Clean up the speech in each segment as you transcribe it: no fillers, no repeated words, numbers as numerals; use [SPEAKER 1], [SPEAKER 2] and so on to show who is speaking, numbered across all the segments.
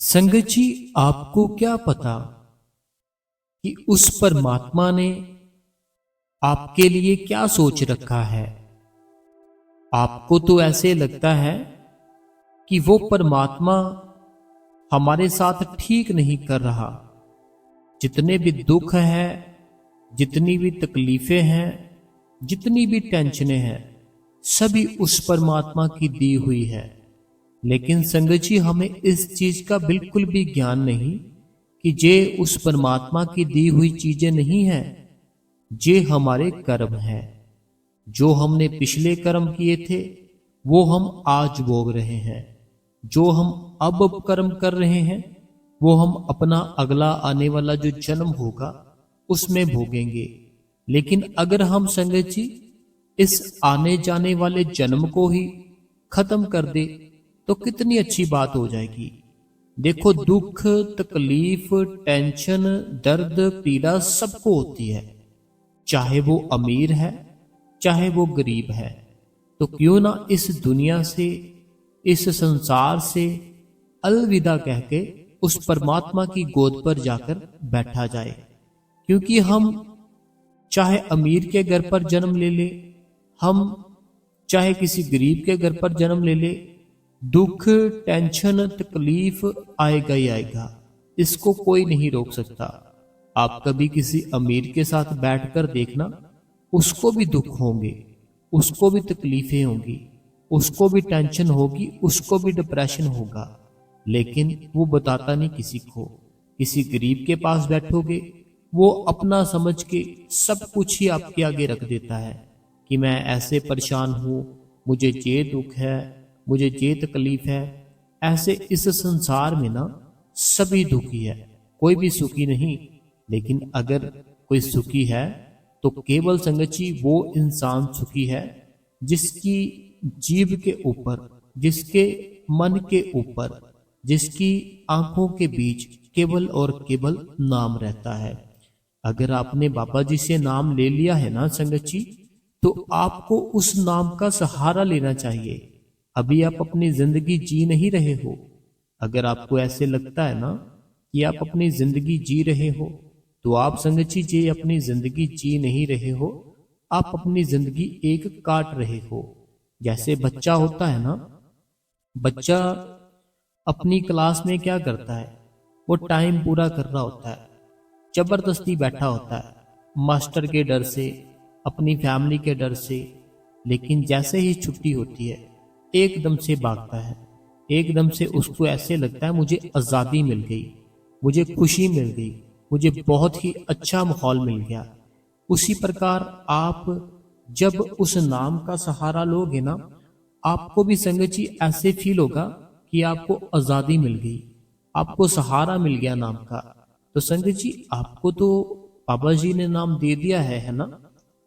[SPEAKER 1] संगत जी, आपको क्या पता कि उस परमात्मा ने आपके लिए क्या सोच रखा है। आपको तो ऐसे लगता है कि वो परमात्मा हमारे साथ ठीक नहीं कर रहा। जितने भी दुख हैं, जितनी भी तकलीफें हैं, जितनी भी टेंशनें हैं, सभी उस परमात्मा की दी हुई है। लेकिन संगत जी, हमें इस चीज का बिल्कुल भी ज्ञान नहीं कि ये उस परमात्मा की दी हुई चीजें नहीं है, ये हमारे कर्म है। जो हमने पिछले कर्म किए थे वो हम आज भोग रहे हैं। जो हम अब कर्म कर रहे हैं वो हम अपना अगला आने वाला जो जन्म होगा उसमें भोगेंगे। लेकिन अगर हम संगत जी इस आने जाने वाले जन्म को ही खत्म कर दे तो कितनी अच्छी बात हो जाएगी। देखो, दुख, तकलीफ, टेंशन, दर्द, पीड़ा सबको होती है, चाहे वो अमीर है चाहे वो गरीब है। तो क्यों ना इस दुनिया से, इस संसार से अलविदा कह के उस परमात्मा की गोद पर जाकर बैठा जाए। क्योंकि हम चाहे अमीर के घर पर जन्म ले ले, हम चाहे किसी गरीब के घर पर जन्म ले ले, दुख, टेंशन, तकलीफ आएगा ही आएगा। इसको कोई नहीं रोक सकता। आप कभी किसी अमीर के साथ बैठकर देखना, उसको भी दुख होंगे, उसको भी तकलीफें होंगी, उसको भी टेंशन होगी, उसको भी डिप्रेशन होगा, लेकिन वो बताता नहीं किसी को। किसी गरीब के पास बैठोगे, वो अपना समझ के सब कुछ ही आपके आगे रख देता है कि मैं ऐसे परेशान हूं, मुझे ये दुख है, मुझे ये तकलीफ है। ऐसे इस संसार में ना सभी दुखी है, कोई भी सुखी नहीं। लेकिन अगर कोई सुखी है तो केवल संगत जी वो इंसान सुखी है जिसकी जीभ के ऊपर, जिसके मन के ऊपर, जिसकी आंखों के बीच केवल और केवल नाम रहता है। अगर आपने बाबा जी से नाम ले लिया है ना संगत जी, तो आपको उस नाम का सहारा लेना चाहिए। अभी आप अपनी जिंदगी जी नहीं रहे हो। अगर आपको ऐसे लगता है ना कि आप अपनी जिंदगी जी रहे हो, तो आप संगत जी ये अपनी जिंदगी जी नहीं रहे हो, आप अपनी जिंदगी एक काट रहे हो। जैसे बच्चा होता है ना, बच्चा अपनी क्लास में क्या करता है, वो टाइम पूरा कर रहा होता है, जबरदस्ती बैठा होता है मास्टर के डर से, अपनी फैमिली के डर से। लेकिन जैसे ही छुट्टी होती है एकदम से भागता है, एकदम से उसको ऐसे लगता है मुझे आज़ादी मिल गई, मुझे खुशी मिल गई, मुझे बहुत ही अच्छा माहौल मिल गया। उसी प्रकार आप जब उस नाम का सहारा लोगे ना, आपको भी संगत जी ऐसे फील होगा कि आपको आज़ादी मिल गई, आपको सहारा मिल गया नाम का। तो संगत जी, आपको तो बाबा जी ने नाम दे दिया है ना,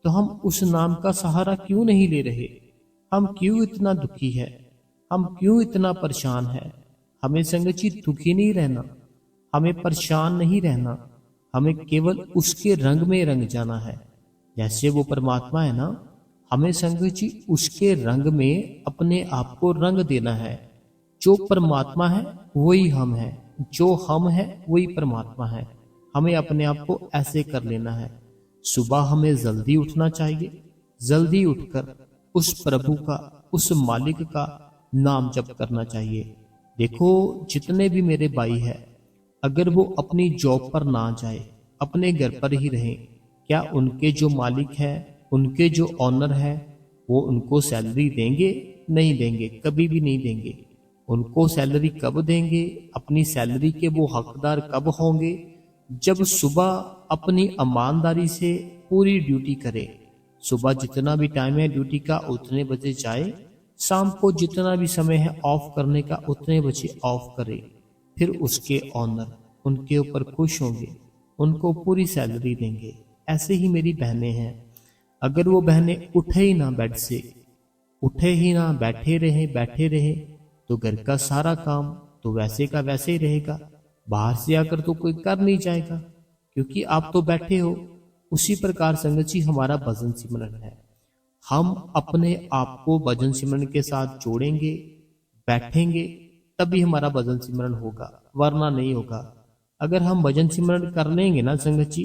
[SPEAKER 1] तो हम उस नाम का सहारा क्यों नहीं ले रहे। हम क्यों इतना दुखी है, हम क्यों इतना परेशान है। हमें संगत जी दुखी नहीं रहना, हमें परेशान नहीं रहना, हमें केवल उसके रंग में रंग जाना है। जैसे वो परमात्मा है ना, हमें संगत जी उसके रंग में अपने आप को रंग देना है। जो परमात्मा है वही हम है, जो हम है वही परमात्मा है। हमें अपने आप को ऐसे कर लेना है। सुबह हमें जल्दी उठना चाहिए, जल्दी उठकर उस प्रभु का, उस मालिक का नाम जप करना चाहिए। देखो, जितने भी मेरे भाई है, अगर वो अपनी जॉब पर ना जाए, अपने घर पर ही रहे, क्या उनके जो मालिक है, उनके जो ऑनर है, वो उनको सैलरी देंगे? नहीं देंगे, कभी भी नहीं देंगे। उनको सैलरी कब देंगे, अपनी सैलरी के वो हकदार कब होंगे? जब सुबह अपनी ईमानदारी से पूरी ड्यूटी करे। सुबह जितना भी टाइम है ड्यूटी का उतने बजे जाए, शाम को जितना भी समय है ऑफ करने का उतने बजे ऑफ करे। फिर उसके ऑनर उनके ऊपर खुश होंगे, उनको पूरी सैलरी देंगे। ऐसे ही मेरी बहनें हैं, अगर वो बहनें उठे ही ना बेड से, उठे ही ना, बैठे रहे, तो घर का सारा काम तो वैसे का वैसे ही रहेगा। बाहर से आकर तो कोई कर नहीं जाएगा, क्योंकि आप तो बैठे हो। उसी प्रकार संगत जी हमारा भजन सिमरन है। हम अपने आप को भजन सिमरन के साथ जोड़ेंगे, बैठेंगे, तभी हमारा भजन सिमरन होगा, वरना नहीं होगा। अगर हम भजन सिमरन कर लेंगे ना संगत जी,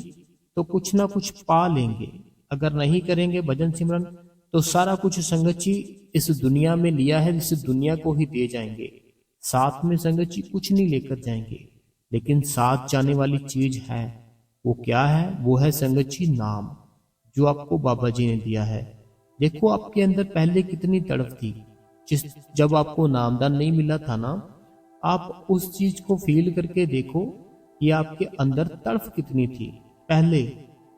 [SPEAKER 1] तो कुछ ना कुछ पा लेंगे। अगर नहीं करेंगे भजन सिमरन, तो सारा कुछ संगत जी इस दुनिया में लिया है, इस दुनिया को ही दे जाएंगे। साथ में संगत जी कुछ नहीं लेकर जाएंगे, लेकिन साथ जाने वाली चीज है। वो क्या है? वो है संगत जी नाम, जो आपको बाबा जी ने दिया है। देखो आपके अंदर पहले कितनी तड़प थी। जब आपको नामदान नहीं मिला था ना, आप उस चीज को फील करके देखो कि आपके अंदर तड़प कितनी थी पहले,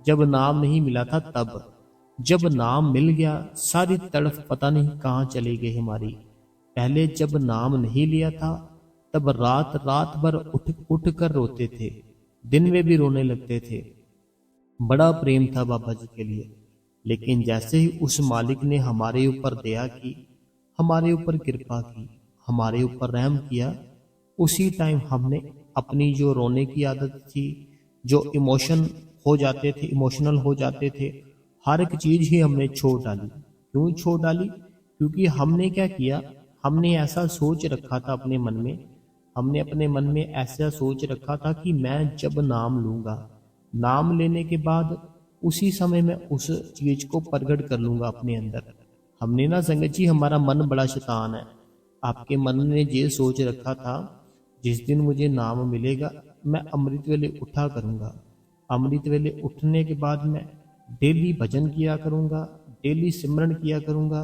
[SPEAKER 1] जब नाम नहीं मिला था तब। जब नाम मिल गया, सारी तड़प पता नहीं कहाँ चली गई हमारी। पहले जब नाम नहीं लिया था, तब रात रात भर उठ उठ कर रोते थे, दिन में भी रोने लगते थे। बड़ा प्रेम था बाबा जी के लिए। लेकिन जैसे ही उस मालिक ने हमारे ऊपर दया की, हमारे ऊपर कृपा की, हमारे ऊपर रहम किया, उसी टाइम हमने अपनी जो रोने की आदत थी, जो इमोशन हो जाते थे, इमोशनल हो जाते थे, हर एक चीज ही हमने छोड़ डाली। क्यों छोड़ डाली? क्योंकि हमने क्या किया, हमने ऐसा सोच रखा था अपने मन में, हमने अपने मन में ऐसा सोच रखा था कि मैं जब नाम लूंगा, नाम लेने के बाद उसी समय मैं उस चीज को प्रकट कर लूंगा अपने अंदर। हमने ना संगत जी, हमारा मन बड़ा शैतान है। आपके मन ने ये सोच रखा था, जिस दिन मुझे नाम मिलेगा मैं अमृत वेले उठा करूंगा। अमृत वेले उठने के बाद मैं डेली भजन किया करूंगा, डेली सिमरन किया करूंगा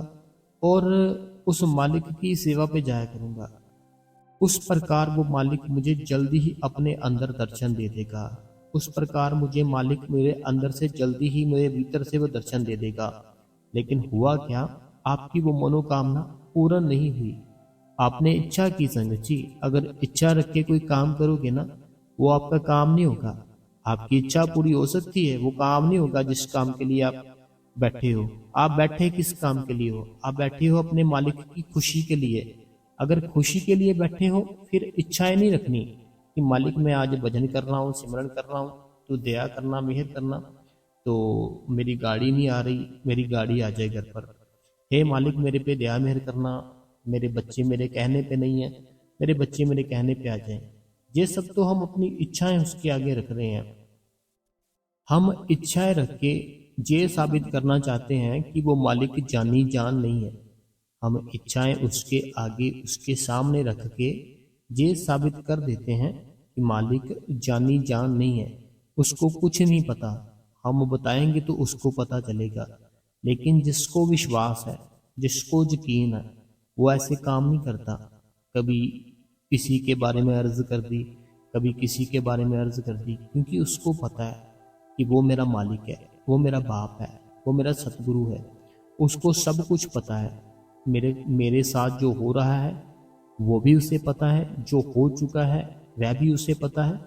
[SPEAKER 1] और उस मालिक की सेवा पे जाया करूंगा। उस प्रकार वो मालिक मुझे जल्दी ही अपने अंदर दर्शन दे देगा। उस प्रकार मुझे मालिक मेरे अंदर से जल्दी ही मेरे भीतर से वो दर्शन दे देगा। लेकिन हुआ क्या? आपकी वो मनोकामना पूर्ण नहीं हुई। आपने इच्छा की संगत जी, अगर इच्छा रख के कोई काम करोगे ना, वो आपका काम नहीं होगा। आपकी इच्छा पूरी हो सकती है, वो काम नहीं होगा जिस काम के लिए आप बैठे हो। आप बैठे किस काम के लिए हो? आप बैठे हो अपने मालिक की खुशी के लिए। अगर खुशी के लिए बैठे हो, फिर इच्छाएं नहीं रखनी कि मालिक मैं आज भजन कर रहा हूँ, सिमरन कर रहा हूँ, तो दया करना, मेहर करना। तो मेरी गाड़ी नहीं आ रही, मेरी गाड़ी आ जाए घर पर। हे मालिक मेरे पे दया मेहर करना, मेरे बच्चे मेरे कहने पे नहीं है, मेरे बच्चे मेरे कहने पे आ जाएं। ये सब तो हम अपनी इच्छाएं उसके आगे रख रहे हैं। हम इच्छाएं रख के ये साबित करना चाहते हैं कि वो मालिक जानी जान नहीं है। हम इच्छाएं उसके आगे, उसके सामने रख के ये साबित कर देते हैं कि मालिक जानी जान नहीं है, उसको कुछ नहीं पता। हम बताएंगे तो उसको पता चलेगा। लेकिन जिसको विश्वास है, जिसको यकीन है, वो ऐसे काम नहीं करता। कभी किसी के बारे में अर्ज कर दी, कभी किसी के बारे में अर्ज कर दी, क्योंकि उसको पता है कि वो मेरा मालिक है, वो मेरा बाप है, वो मेरा सतगुरु है। उसको सब कुछ पता है। मेरे साथ जो हो रहा है वो भी उसे पता है, जो हो चुका है वह भी उसे पता है,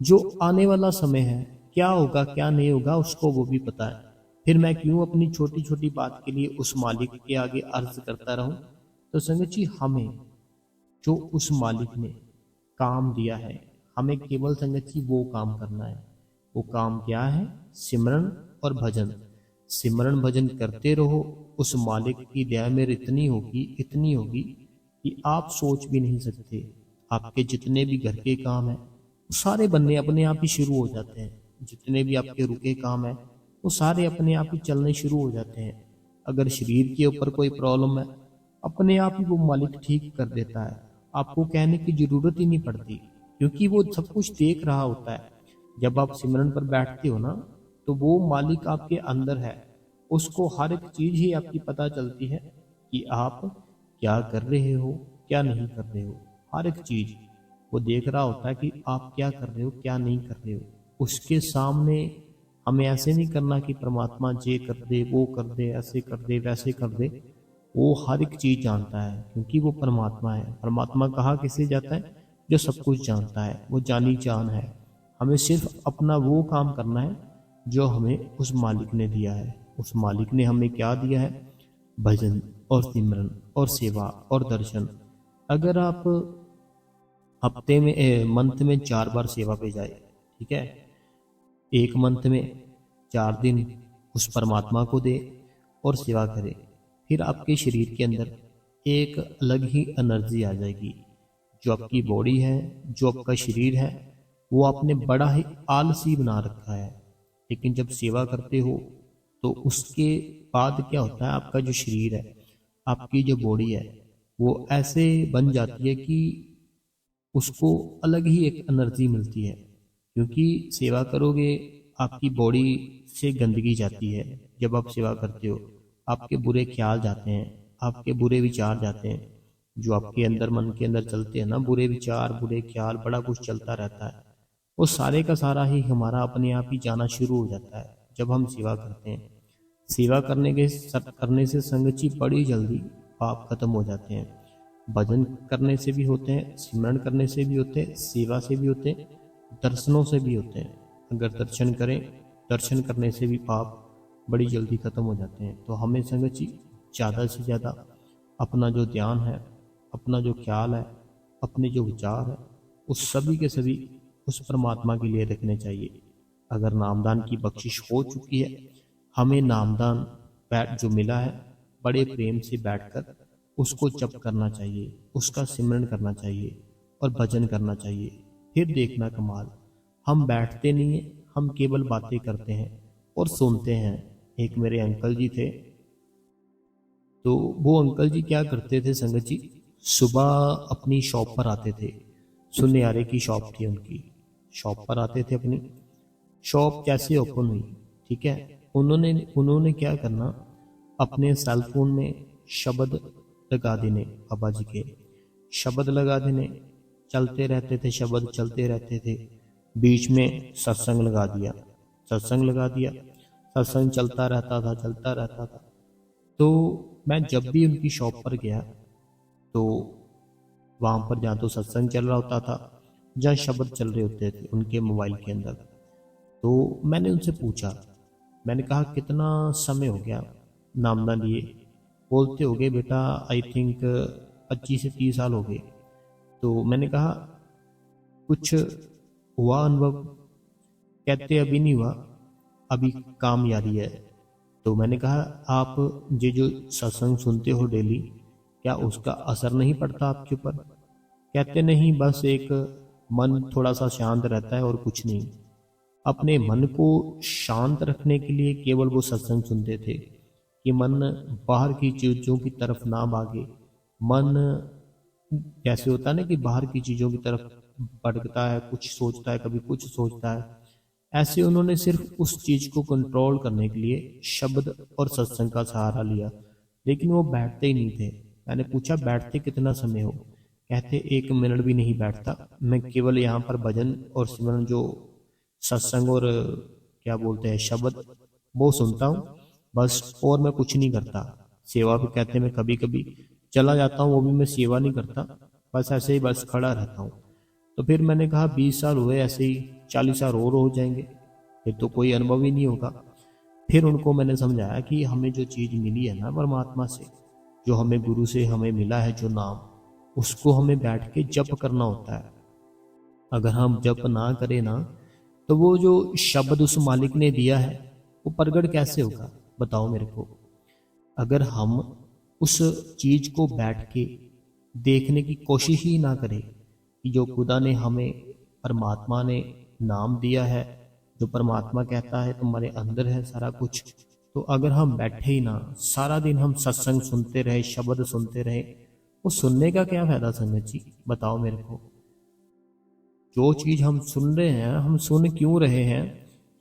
[SPEAKER 1] जो आने वाला समय है क्या होगा क्या नहीं होगा उसको वो भी पता है। फिर मैं क्यों अपनी छोटी छोटी बात के लिए उस मालिक के आगे अर्ज करता रहूं? तो संगत जी, हमें जो उस मालिक ने काम दिया है, हमें केवल संगत जी वो काम करना है। वो काम क्या है? सिमरन और भजन। सिमरन भजन करते रहो, उस मालिक की दया मेर इतनी होगी, इतनी होगी कि आप सोच भी नहीं सकते। आपके जितने भी घर के काम हैं वो सारे बनने अपने आप ही शुरू हो जाते हैं। जितने भी आपके रुके काम हैं वो सारे अपने आप ही चलने शुरू हो जाते हैं। अगर शरीर के ऊपर कोई प्रॉब्लम है, अपने आप ही वो मालिक ठीक कर देता है। आपको कहने की जरूरत ही नहीं पड़ती, क्योंकि वो सब कुछ देख रहा होता है। जब आप सिमरन पर बैठते हो ना, तो वो मालिक आपके अंदर है। उसको हर एक चीज ही आपकी पता चलती है कि आप क्या कर रहे हो, क्या नहीं कर रहे हो। हर एक चीज वो देख रहा होता है कि आप क्या कर रहे हो, क्या नहीं कर रहे हो। उसके सामने हमें ऐसे नहीं करना कि परमात्मा ये कर दे, वो कर दे, ऐसे कर दे, वैसे कर दे। वो हर एक चीज जानता है, क्योंकि वो परमात्मा है। परमात्मा कहा किसे जाता है? जो सब कुछ जानता है, वो जानी जान है। हमें सिर्फ अपना वो काम करना है जो हमें उस मालिक ने दिया है। उस मालिक ने हमें क्या दिया है? भजन और सिमरन और सेवा और दर्शन। अगर आप हफ्ते में मंथ में 4 बार सेवा पे जाए, ठीक है, एक मंथ में 4 दिन उस परमात्मा को दे और सेवा करे, फिर आपके शरीर के अंदर एक अलग ही एनर्जी आ जाएगी, जो आपकी बॉडी है, जो आपका शरीर है, वो आपने बड़ा ही आलसी बना रखा है। लेकिन जब सेवा करते हो तो उसके बाद क्या होता है, आपका जो शरीर है, आपकी जो बॉडी है, वो ऐसे बन जाती है कि उसको अलग ही एक एनर्जी मिलती है। क्योंकि सेवा करोगे, आपकी बॉडी से गंदगी जाती है। जब आप सेवा करते हो, आपके बुरे ख्याल जाते हैं, आपके बुरे विचार जाते हैं, जो आपके अंदर मन के अंदर चलते हैं ना, बुरे विचार, बुरे ख्याल, बड़ा कुछ चलता रहता है, वो सारे का सारा ही हमारा अपने आप ही जाना शुरू हो जाता है जब हम सेवा करते हैं। सेवा करने से संगति बड़ी जल्दी पाप खत्म हो जाते हैं। भजन करने से भी होते हैं, सिमरन करने से भी होते हैं, सेवा से भी होते हैं, दर्शनों से भी होते हैं। अगर दर्शन करें, दर्शन करने से भी पाप बड़ी जल्दी खत्म हो जाते हैं। तो हमें संगत जी ज़्यादा से ज़्यादा अपना जो ध्यान है, अपना जो ख्याल है, अपने जो विचार है, उस सभी के सभी उस परमात्मा के लिए रखने चाहिए। अगर नामदान की बख्शिश हो चुकी है, हमें नामदान बैठ जो मिला है, बड़े प्रेम से बैठकर उसको जप करना चाहिए, उसका सिमरन करना चाहिए और भजन करना चाहिए। फिर देखना कमाल, हम बैठते नहीं हैं, हम केवल बातें करते हैं और सुनते हैं। एक मेरे अंकल जी थे, तो वो अंकल जी क्या करते थे संगत जी, सुबह अपनी शॉप पर आते थे। सुनियारे की शॉप थी उनकी, शॉप पर आते थे। अपनी शॉप कैसे ओपन हुई, ठीक है, उन्होंने क्या करना, अपने सेल फोन में शब्द लगा देने, बाबा जी के शब्द लगा देने, चलते रहते थे, शब्द चलते रहते थे। बीच में सत्संग लगा दिया, सत्संग लगा दिया, सत्संग चलता रहता था, चलता रहता था। तो मैं जब भी उनकी शॉप पर गया तो वहाँ पर जहाँ तो सत्संग चल रहा होता था, जहाँ शब्द चल रहे होते थे उनके मोबाइल के अंदर, तो मैंने उनसे पूछा, मैंने कहा कितना समय हो गया नामदान लिए? बोलते हो गए बेटा आई थिंक 25 से 30 साल हो गए। तो मैंने कहा कुछ हुआ अनुभव? कहते अभी नहीं हुआ, अभी काम जारी है। तो मैंने कहा आप ये जो सत्संग सुनते हो डेली, क्या उसका असर नहीं पड़ता आपके ऊपर? कहते नहीं, बस एक मन थोड़ा सा शांत रहता है और कुछ नहीं। अपने मन को शांत रखने के लिए केवल वो सत्संग सुनते थे कि मन बाहर की चीजों की तरफ ना भागे। मन जैसे होता है ना कि बाहर की चीजों की तरफ भटकता है, कुछ सोचता है, कभी कुछ सोचता है। ऐसे उन्होंने सिर्फ उस चीज को कंट्रोल करने के लिए शब्द और सत्संग का सहारा लिया, लेकिन वो बैठते ही नहीं थे। मैंने पूछा बैठते कितना समय हो? कहते 1 मिनट भी नहीं बैठता, मैं केवल यहाँ पर भजन और सिमरन जो सत्संग और क्या बोलते हैं शब्द, वो सुनता हूँ बस, और मैं कुछ नहीं करता। सेवा भी कहते मैं कभी कभी चला जाता हूँ, वो भी मैं सेवा नहीं करता, बस ऐसे ही बस खड़ा रहता हूँ। तो फिर मैंने कहा 20 साल हुए ऐसे ही, 40 साल और हो जाएंगे, फिर तो कोई अनुभव ही नहीं होगा। फिर उनको मैंने समझाया कि हमें जो चीज़ मिली है ना परमात्मा से, जो हमें गुरु से हमें मिला है जो नाम, उसको हमें बैठ के जप करना होता है। अगर हम जप ना करें ना, तो वो जो शब्द उस मालिक ने दिया है वो प्रगट कैसे होगा, बताओ मेरे को। अगर हम उस चीज को बैठ के देखने की कोशिश ही ना करें कि जो खुदा ने हमें, परमात्मा ने नाम दिया है, जो परमात्मा कहता है तुम्हारे अंदर है सारा कुछ, तो अगर हम बैठे ही ना, सारा दिन हम सत्संग सुनते रहे, शब्द सुनते रहे, वो सुनने का क्या फायदा संगत जी, बताओ मेरे को। जो चीज हम सुन रहे हैं, हम सुन क्यों रहे हैं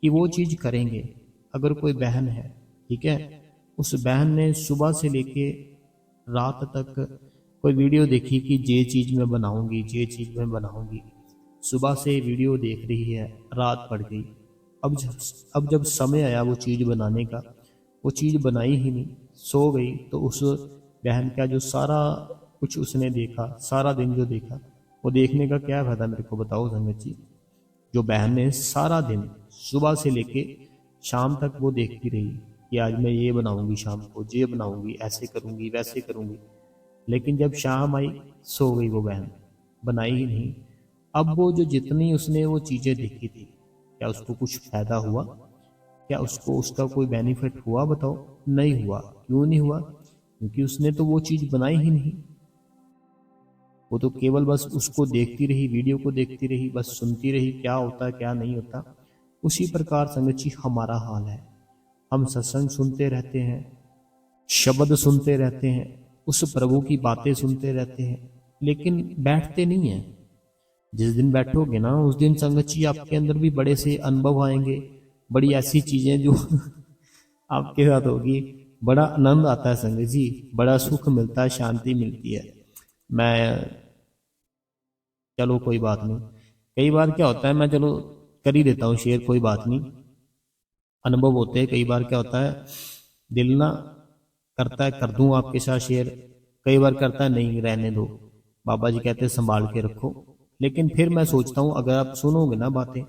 [SPEAKER 1] कि वो चीज करेंगे। अगर कोई बहन है, ठीक है, उस बहन ने सुबह से लेके रात तक कोई वीडियो देखी कि ये चीज मैं बनाऊंगी, ये चीज मैं बनाऊंगी, सुबह से वीडियो देख रही है, रात पड़ गई, अब जब समय आया वो चीज बनाने का, वो चीज बनाई ही नहीं, सो गई। तो उस बहन का जो सारा कुछ उसने देखा, सारा दिन जो देखा, वो देखने का क्या फायदा मेरे को, बताओ संगत जी। जो बहन ने सारा दिन सुबह से लेके शाम तक वो देखती रही कि आज मैं ये बनाऊंगी, शाम को ये बनाऊंगी, ऐसे करूंगी, वैसे करूंगी, लेकिन जब शाम आई सो गई वो बहन, बनाई ही नहीं। अब वो जो जितनी उसने वो चीजें देखी थी, क्या उसको कुछ फायदा हुआ? क्या उसको उसका कोई बेनिफिट हुआ, बताओ? नहीं हुआ। क्यों नहीं हुआ? क्योंकि उसने तो वो चीज बनाई ही नहीं। वो तो केवल बस उसको देखती रही, वीडियो को देखती रही, बस सुनती रही क्या होता क्या नहीं होता। उसी प्रकार संगत जी हमारा हाल है। हम सत्संग सुनते रहते हैं, शब्द सुनते रहते हैं, उस प्रभु की बातें सुनते रहते हैं, लेकिन बैठते नहीं हैं। जिस दिन बैठोगे ना उस दिन संगत जी आपके अंदर भी बड़े से अनुभव आएंगे, बड़ी ऐसी चीजें जो आपके साथ होगी। बड़ा आनंद आता है संगत जी, बड़ा सुख मिलता है, शांति मिलती है। मैं चलो कोई बात नहीं, कई बार क्या होता है, मैं चलो कर ही देता हूँ शेयर, कोई बात नहीं। अनुभव होते हैं कई बार, क्या होता है दिल ना करता है कर दूं आपके साथ शेयर, कई बार करता है नहीं रहने दो, बाबा जी कहते हैं संभाल के रखो। लेकिन फिर मैं सोचता हूँ अगर आप सुनोगे ना बातें,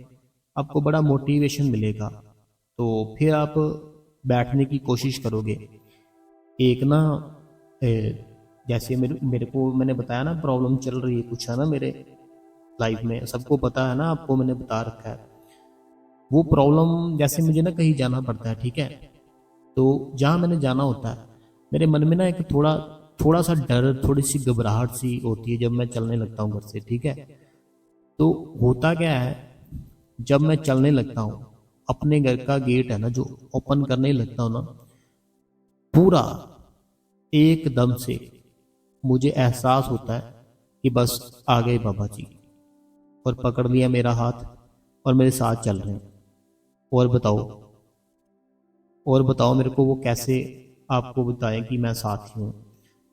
[SPEAKER 1] आपको बड़ा मोटिवेशन मिलेगा, तो फिर आप बैठने की कोशिश करोगे। एक ना जैसे मेरे मेरे को मैंने बताया ना प्रॉब्लम चल रही है कुछ, है ना मेरे लाइफ में, सबको पता है ना, आपको मैंने बता रखा है। वो प्रॉब्लम जैसे मुझे ना कहीं जाना पड़ता है, ठीक है, तो जहाँ मैंने जाना होता है मेरे मन में ना एक थोड़ा थोड़ा सा डर, थोड़ी सी घबराहट सी होती है जब मैं चलने लगता हूँ घर से, ठीक है। तो होता क्या है, जब मैं चलने लगता हूँ, अपने घर का गेट है ना जो ओपन करने लगता हूँ ना, पूरा एकदम से मुझे एहसास होता है कि बस आ गए बाबा जी, और पकड़ लिया मेरा हाथ और मेरे साथ चल रहे हैं। और बताओ, और बताओ मेरे को वो कैसे आपको बताएं कि मैं साथ ही हूँ।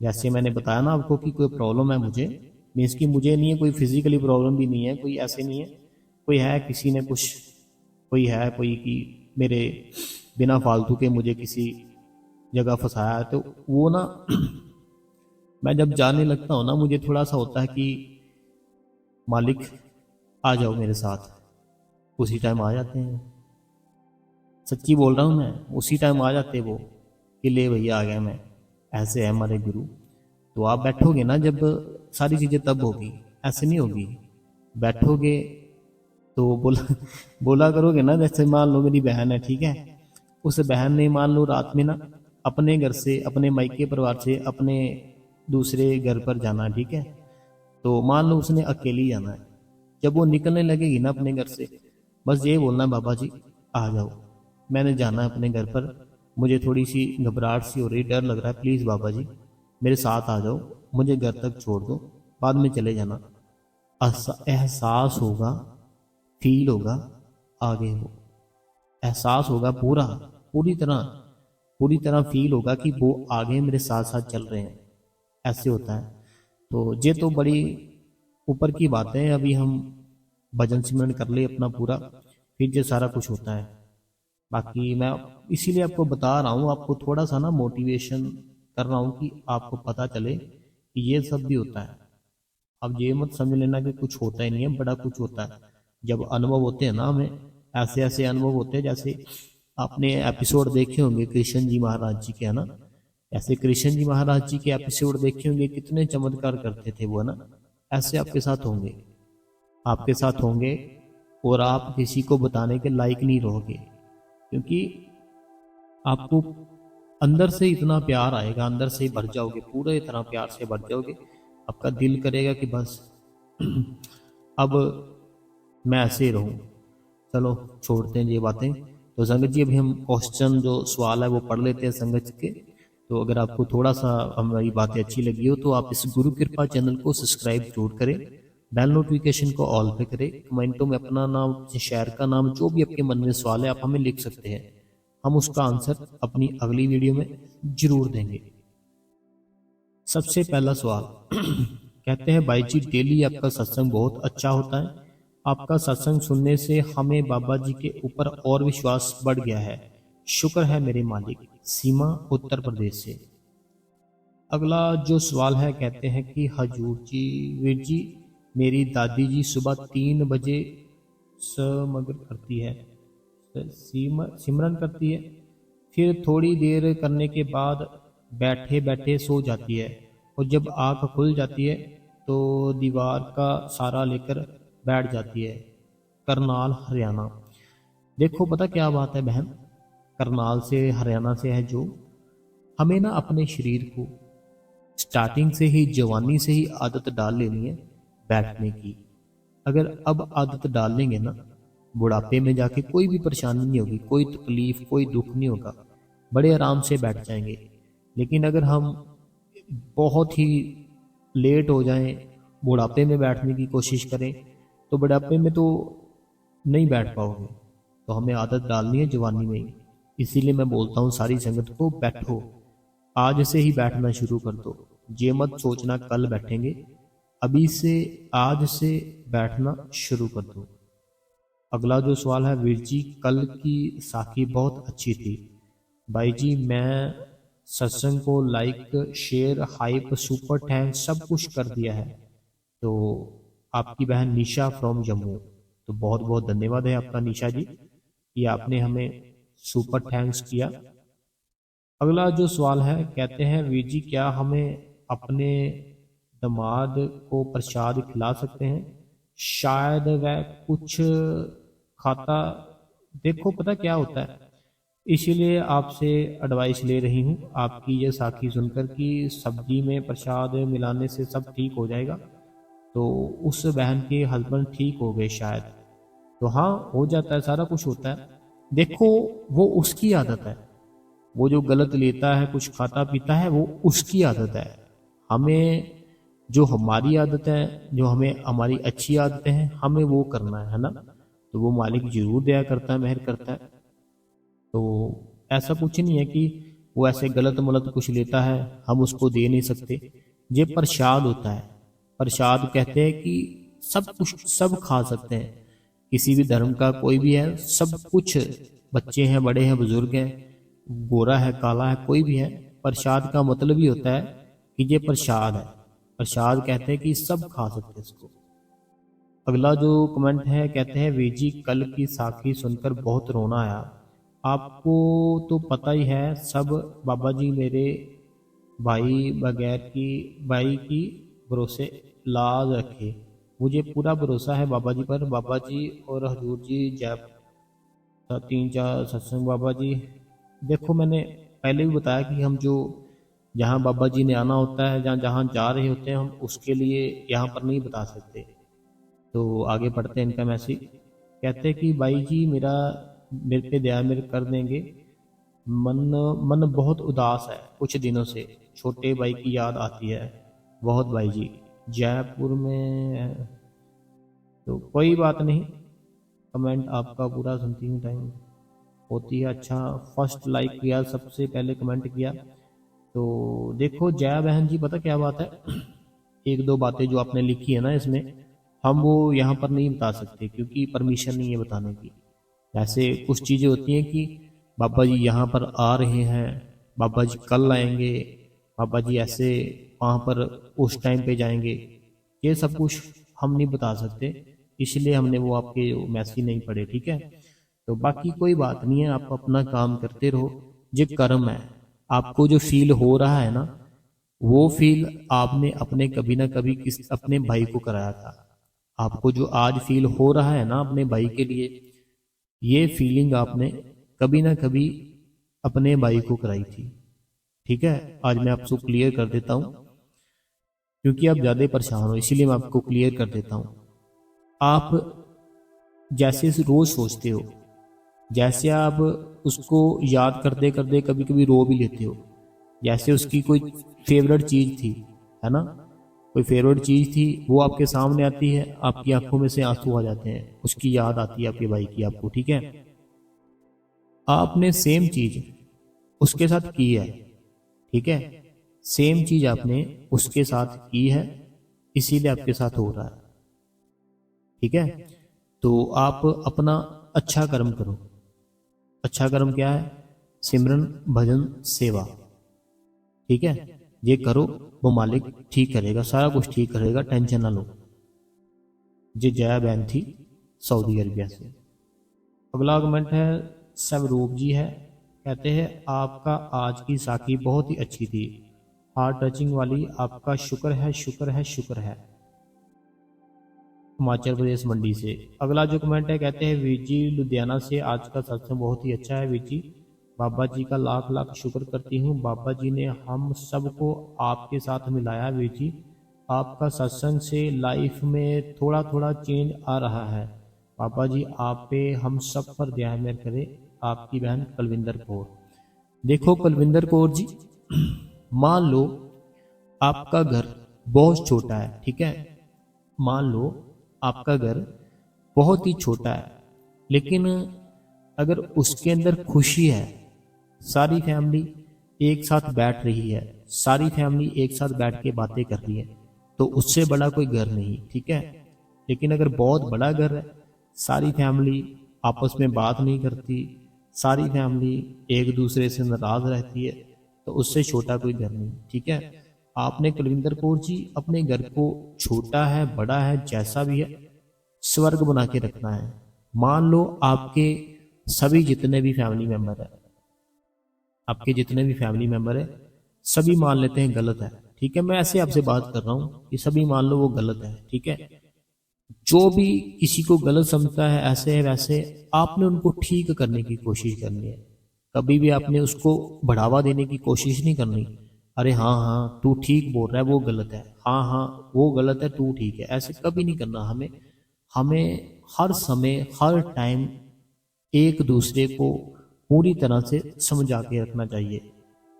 [SPEAKER 1] जैसे मैंने बताया ना आपको कि कोई प्रॉब्लम है मुझे, मीन्स कि मुझे नहीं है कोई फिजिकली प्रॉब्लम भी नहीं है, कोई ऐसे नहीं है, कोई है किसी ने कुछ, कोई है कोई कि मेरे बिना फालतू के मुझे किसी जगह फंसाया है, तो वो ना मैं जब जाने लगता हूँ ना मुझे थोड़ा सा होता है कि मालिक आ जाओ मेरे साथ, उसी टाइम आ जाते हैं। सच्ची बोल रहा हूँ मैं, उसी टाइम आ जाते वो कि ले भैया आ गया मैं। ऐसे है हमारे गुरु। तो आप बैठोगे ना जब, सारी चीजें तब होगी, ऐसे नहीं होगी। बैठोगे तो बोला बोला करोगे ना, जैसे मान लो मेरी बहन है, ठीक है, उस बहन ने मान लो रात में ना अपने घर से, अपने मायके परिवार से अपने दूसरे घर पर जाना है, ठीक है, तो मान लो उसने अकेली जाना है। जब वो निकलने लगेगी ना अपने घर से, बस ये बोलना बाबा जी आ जाओ, मैंने जाना है अपने घर पर, मुझे थोड़ी सी घबराहट सी हो रही, डर लग रहा है, प्लीज़ बाबा जी मेरे साथ आ जाओ, मुझे घर तक छोड़ दो, बाद में चले जाना। एहसास होगा, फील होगा, आगे हो, एहसास होगा पूरा, पूरी तरह, पूरी तरह फील होगा कि वो आगे मेरे साथ साथ चल रहे हैं। ऐसे होता है। तो ये तो बड़ी ऊपर की बात है, अभी हम भजन सिमरन कर ले अपना पूरा, फिर ये सारा कुछ होता है। बाकी मैं इसीलिए आपको बता रहा हूँ, आपको थोड़ा सा ना मोटिवेशन कर रहा हूँ कि आपको पता चले कि ये सब भी होता है। अब ये मत समझ लेना कि कुछ होता ही नहीं है, बड़ा कुछ होता है। जब अनुभव होते हैं ना हमें, ऐसे ऐसे अनुभव होते हैं, जैसे आपने एपिसोड देखे होंगे कृष्ण जी महाराज जी के, है ना, ऐसे कृष्ण जी महाराज जी के एपिसोड देखे होंगे, कितने चमत्कार करते थे वो, है ना। ऐसे आपके साथ होंगे, आपके साथ होंगे, और आप किसी को बताने के लायक नहीं रहोगे, क्योंकि आपको अंदर से इतना प्यार आएगा, अंदर से भर जाओगे, पूरे तरह प्यार से भर जाओगे। आपका दिल करेगा कि बस अब मैं ऐसे ही रहूं। चलो छोड़ते हैं ये बातें। तो संगत जी अभी हम क्वेश्चन जो सवाल है वो पढ़ लेते हैं संगत के। तो अगर आपको थोड़ा सा हमारी बातें अच्छी लगी हो तो आप इस गुरु कृपा चैनल को सब्सक्राइब जरूर करें, बेल नोटिफिकेशन को ऑल पे करें, कमेंटों में अपना नाम, शहर का नाम, जो भी आपके मन में सवाल है आप हमें लिख सकते हैं, हम उसका आंसर अपनी अगली वीडियो में जरूर देंगे। सबसे पहला सवाल कहते हैं भाई जी डेली आपका सत्संग बहुत अच्छा होता है, आपका सत्संग सुनने से हमें बाबा जी के ऊपर और विश्वास बढ़ गया है, शुक्र है मेरे मालिक। सीमा उत्तर प्रदेश से। अगला जो सवाल है कहते हैं कि हजूर जी, वीर जी मेरी दादी जी सुबह 3 बजे समग्र करती है, सिमरन करती है, फिर थोड़ी देर करने के बाद बैठे बैठे सो जाती है, और जब आँख खुल जाती है तो दीवार का सहारा लेकर बैठ जाती है। करनाल हरियाणा। देखो पता क्या बात है बहन, करनाल से हरियाणा से है जो, हमें ना अपने शरीर को स्टार्टिंग से ही, जवानी से ही आदत डाल लेनी है बैठने की। अगर अब आदत डाल लेंगे ना, बुढ़ापे में जाके कोई भी परेशानी नहीं होगी, कोई तकलीफ, कोई दुख नहीं होगा, बड़े आराम से बैठ जाएंगे। लेकिन अगर हम बहुत ही लेट हो जाएं, बुढ़ापे में बैठने की कोशिश करें, तो बुढ़ापे में तो नहीं बैठ पाओगे। तो हमें आदत डालनी है जवानी में ही। इसीलिए मैं बोलता हूँ सारी संगत को, बैठो, आज से ही बैठना शुरू कर दो। ये मत सोचना कल बैठेंगे, अभी से, आज से बैठना शुरू कर दो। अगला जो सवाल है, वीर जी कल की साखी बहुत अच्छी थी। भाई जी मैं सत्संग को like, share, hype, super thanks सब कुछ कर दिया है। तो आपकी बहन निशा फ्रॉम जम्मू, तो बहुत बहुत धन्यवाद है आपका निशा जी, कि आपने हमें सुपर थैंक्स किया। अगला जो सवाल है, कहते हैं वीर जी क्या हमें अपने दामाद को प्रसाद खिला सकते हैं? शायद वह कुछ खाता। देखो पता क्या होता है, इसीलिए आपसे एडवाइस ले रही हूँ आपकी ये साखी सुनकर कि सब्जी में प्रसाद मिलाने से सब ठीक हो जाएगा। तो उस बहन के हस्बैंड ठीक हो गए शायद। तो हाँ, हो जाता है, सारा कुछ होता है। देखो वो उसकी आदत है, वो जो गलत लेता है, कुछ खाता पीता है, वो उसकी आदत है। हमें जो हमारी आदत है, जो हमें हमारी अच्छी आदतें हैं, हमें वो करना है ना। तो वो मालिक जरूर दया करता है, मेहर करता है। तो ऐसा कुछ नहीं है कि वो ऐसे गलत मलत कुछ लेता है हम उसको दे नहीं सकते। ये प्रसाद होता है। प्रसाद कहते हैं कि सब कुछ सब खा सकते हैं, किसी भी धर्म का कोई भी है, सब कुछ, बच्चे हैं, बड़े हैं, बुजुर्ग हैं, गोरा है, काला है, कोई भी है। प्रसाद का मतलब ही होता है कि ये प्रसाद है। प्रसाद कहते हैं कि सब खा सकते हैं इसको। अगला जो कमेंट है, कहते हैं वीर जी कल की साखी सुनकर बहुत रोना आया। आपको तो पता ही है सब, बाबा जी मेरे भाई की भरोसे लाज रखे। मुझे पूरा भरोसा है बाबा जी पर। बाबा जी और हजूर जी जय, 3-4 सत्संग बाबा जी। देखो मैंने पहले भी बताया कि हम जो जहाँ बाबा जी ने आना होता है, जहाँ जहाँ जा रहे होते हैं, हम उसके लिए यहाँ पर नहीं बता सकते। तो आगे पढ़ते हैं इनका मैसेज। कहते हैं कि भाई जी मेरे पे दया मेरे कर देंगे। मन मन बहुत उदास है कुछ दिनों से, छोटे भाई की याद आती है बहुत भाई जी, जयपुर में। तो कोई बात नहीं, कमेंट आपका पूरा सुनती हूँ, टाइम होती है। अच्छा, फर्स्ट लाइक किया, सबसे पहले कमेंट किया। तो देखो जया बहन जी, पता क्या बात है, एक दो बातें जो आपने लिखी है ना इसमें, हम वो यहाँ पर नहीं बता सकते क्योंकि परमिशन नहीं है बताने की। ऐसे कुछ चीज़ें होती हैं कि बाबा जी यहाँ पर आ रहे हैं, बाबा जी कल आएंगे, बाबा जी ऐसे वहाँ पर उस टाइम पे जाएंगे, ये सब कुछ हम नहीं बता सकते। इसलिए हमने वो आपके मैसेज नहीं पढ़े, ठीक है। तो बाकी कोई बात नहीं है, आप अपना काम करते रहो। ये कर्म है। आपको जो फील हो रहा है ना, वो फील आपने अपने कभी ना कभी किस अपने भाई को कराया था। आपको जो आज फील हो रहा है ना अपने भाई के लिए, ये फीलिंग आपने कभी ना कभी अपने भाई को कराई थी, ठीक है। आज मैं आपको क्लियर कर देता हूँ, क्योंकि आप ज़्यादा परेशान हो इसीलिए मैं आपको क्लियर कर देता हूँ। आप जैसे रोज सोचते हो, जैसे आप उसको याद करते करते कभी कभी रो भी लेते हो, जैसे उसकी कोई फेवरेट चीज थी, है ना, कोई फेवरेट चीज थी, वो आपके सामने आती है, आपकी आंखों में से आंसू आ जाते हैं, उसकी याद आती है आपके भाई की आपको, ठीक है। आपने सेम चीज उसके साथ की है, ठीक है, सेम चीज आपने उसके साथ की है, इसीलिए आपके साथ हो रहा है, ठीक है। तो आप अपना अच्छा कर्म करो। अच्छा कर्म क्या है? सिमरन, भजन, सेवा, ठीक है। ये करो, वो मालिक ठीक करेगा, सारा कुछ ठीक करेगा, टेंशन ना लो। ये जया बहन थी सऊदी अरबिया से। अगला कमेंट है स्वरूप जी है, कहते हैं आपका आज की साखी बहुत ही अच्छी थी, हार्ट टचिंग वाली, आपका शुक्र है, शुक्र है, शुक्र है। हिमाचल प्रदेश मंडी से। अगला जो कमेंट है, कहते हैं वीर जी लुधियाना से, आज का सत्संग बहुत ही अच्छा है वीर जी, बाबा जी का लाख लाख शुक्र करती हूँ, बाबा जी ने हम सबको आपके साथ मिलाया वीर जी। आपका सत्संग से लाइफ में थोड़ा थोड़ा चेंज आ रहा है। बाबा जी आप पे हम सब पर दया मेहर करे। आपकी बहन कुलविंदर कौर। देखो कुलविंदर कौर जी, मान लो आपका घर बहुत छोटा है, ठीक है। मान लो आपका घर बहुत ही छोटा है, लेकिन अगर उसके अंदर खुशी है, सारी फैमिली एक साथ बैठ रही है, सारी फैमिली एक साथ बैठ के बातें कर रही है, तो उससे बड़ा कोई घर नहीं, ठीक है। लेकिन अगर बहुत बड़ा घर है, सारी फैमिली आपस में बात नहीं करती, सारी फैमिली एक दूसरे से नाराज रहती है, तो उससे छोटा कोई घर नहीं, ठीक है। आपने कुलविंदर कौर जी अपने घर को छोटा है बड़ा है जैसा भी है स्वर्ग बना के रखना है। मान लो आपके सभी जितने भी फैमिली मेंबर है, आपके जितने भी फैमिली मेंबर है, सभी मान लेते हैं गलत है, ठीक है। मैं ऐसे आपसे बात कर रहा हूँ कि सभी मान लो वो गलत है, ठीक है। जो भी किसी को गलत समझता है ऐसे है वैसे, आपने उनको ठीक करने की कोशिश करनी है। कभी भी आपने उसको बढ़ावा देने की कोशिश नहीं करनी। अरे हाँ हाँ तू ठीक बोल रहा है, वो गलत है, हाँ हाँ वो गलत है, तू ठीक है, ऐसे कभी नहीं करना। हमें हमें हर समय हर टाइम एक दूसरे को पूरी तरह से समझा के रखना चाहिए।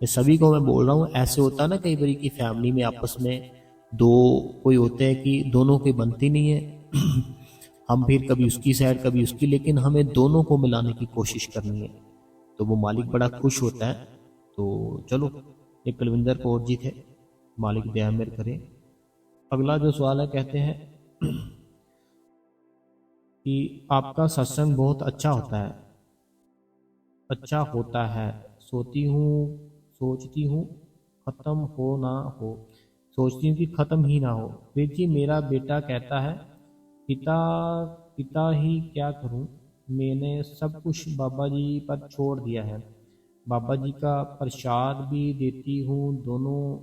[SPEAKER 1] ये सभी को मैं बोल रहा हूँ। ऐसे होता है ना कई बार की फैमिली में आपस में दो कोई होते हैं कि दोनों की बनती नहीं है हम फिर कभी उसकी साइड कभी उसकी, लेकिन हमें दोनों को मिलाने की कोशिश करनी है, तो वो मालिक बड़ा खुश होता है। तो चलो, ये कुलविंदर कौर जी थे, मालिक दया मेहर करे। अगला जो सवाल है, कहते हैं कि आपका सत्संग बहुत अच्छा होता है, अच्छा होता है, सोती हूँ सोचती हूँ खत्म हो ना हो, सोचती हूँ कि खत्म ही ना हो। वीर जी मेरा बेटा कहता है पिता पिता ही क्या करूँ, मैंने सब कुछ बाबा जी पर छोड़ दिया है। बाबा जी का प्रसाद भी देती हूँ, दोनों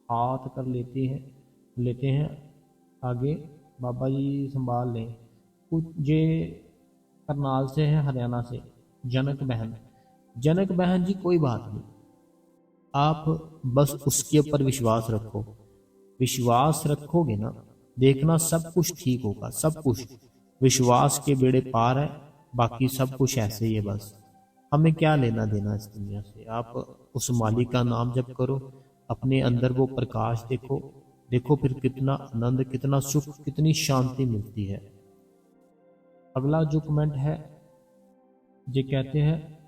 [SPEAKER 1] हाथ कर लेते हैं आगे, बाबा जी संभाल लें। कुछ जे करनाल से है, हरियाणा से जनक बहन जी, कोई बात नहीं, आप बस उसके ऊपर विश्वास रखो। विश्वास रखोगे ना, देखना सब कुछ ठीक होगा, सब कुछ। विश्वास के बेड़े पार है, बाकी सब कुछ ऐसे ही है। बस हमें क्या लेना देना इस दुनिया से। आप उस मालिक का नाम जप करो, अपने अंदर वो प्रकाश देखो, देखो फिर कितना आनंद, कितना सुख, कितनी शांति मिलती है। अगला जो कमेंट है, ये कहते हैं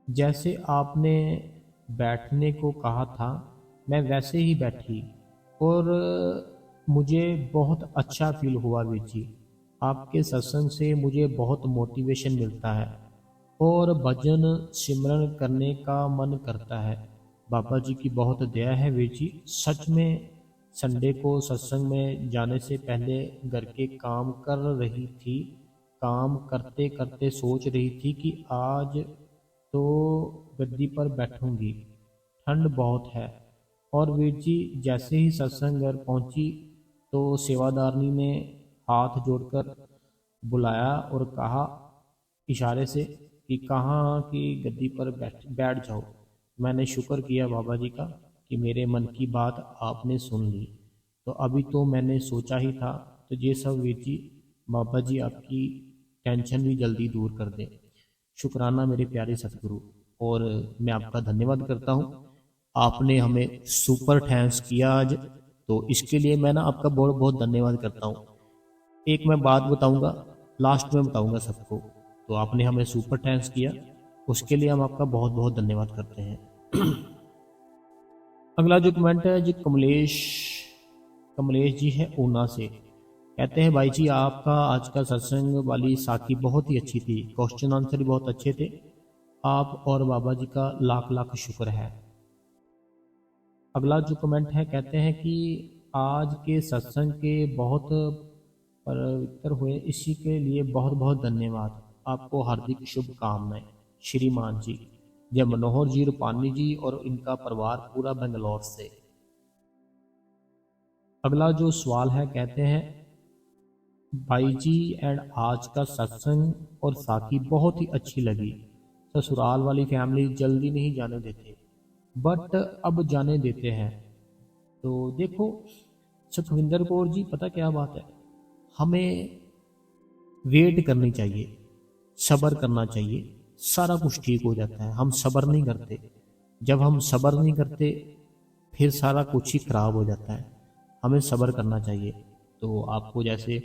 [SPEAKER 1] जैसे आपने बैठने को कहा था मैं वैसे ही बैठी, और मुझे बहुत अच्छा फील हुआ वीर जी। आपके सत्संग से मुझे बहुत मोटिवेशन मिलता है और भजन सिमरन करने का मन करता है। बाबा जी की बहुत दया है वीर जी। सच में संडे को सत्संग में जाने से पहले घर के काम कर रही थी, काम करते करते सोच रही थी कि आज तो गद्दी पर बैठूंगी, ठंड बहुत है। और वीर जी जैसे ही सत्संग घर पहुंची तो सेवादारनी ने हाथ जोड़कर बुलाया और कहा इशारे से कि कहाँ की गद्दी पर बैठ जाओ। मैंने शुक्र किया बाबा जी का कि मेरे मन की बात आपने सुन ली। तो अभी तो मैंने सोचा ही था। तो ये सब वीर जी, बाबा जी आपकी टेंशन भी जल्दी दूर कर दें। शुक्राना मेरे प्यारे सतगुरु। और मैं आपका धन्यवाद करता हूँ, आपने हमें सुपर थैंक्स किया आज, तो इसके लिए मैं ना आपका बहुत बहुत धन्यवाद करता हूँ। एक मैं बात बताऊंगा, लास्ट में बताऊंगा सबको। तो आपने हमें सुपर थैंक्स किया, उसके लिए हम आपका बहुत बहुत धन्यवाद करते हैं। अगला जो कमेंट है जी, कमलेश जी है ऊना से। कहते हैं भाई जी आपका आज का सत्संग वाली साखी बहुत ही अच्छी थी, क्वेश्चन आंसर भी बहुत अच्छे थे। आप और बाबा जी का लाख लाख शुक्र है। अगला जो कमेंट है, कहते हैं कि आज के सत्संग के बहुत पवित्र हुए, इसी के लिए बहुत बहुत धन्यवाद। आपको हार्दिक शुभकामनाएं श्रीमान जी। जय मनोहर जी रूपानी जी और इनका परिवार पूरा बेंगलोर से। अगला जो सवाल है, कहते हैं भाई जी एंड आज का सत्संग और साखी बहुत ही अच्छी लगी। ससुराल वाली फैमिली जल्दी नहीं जाने देते, बट अब जाने देते हैं। तो देखो सुखविंदर कौर जी, पता क्या बात है, हमें वेट करनी चाहिए, सब्र करना चाहिए, सारा कुछ ठीक हो जाता है। हम सब्र नहीं करते, जब हम सब्र नहीं करते फिर सारा कुछ ही खराब हो जाता है। हमें सब्र करना चाहिए। तो आपको जैसे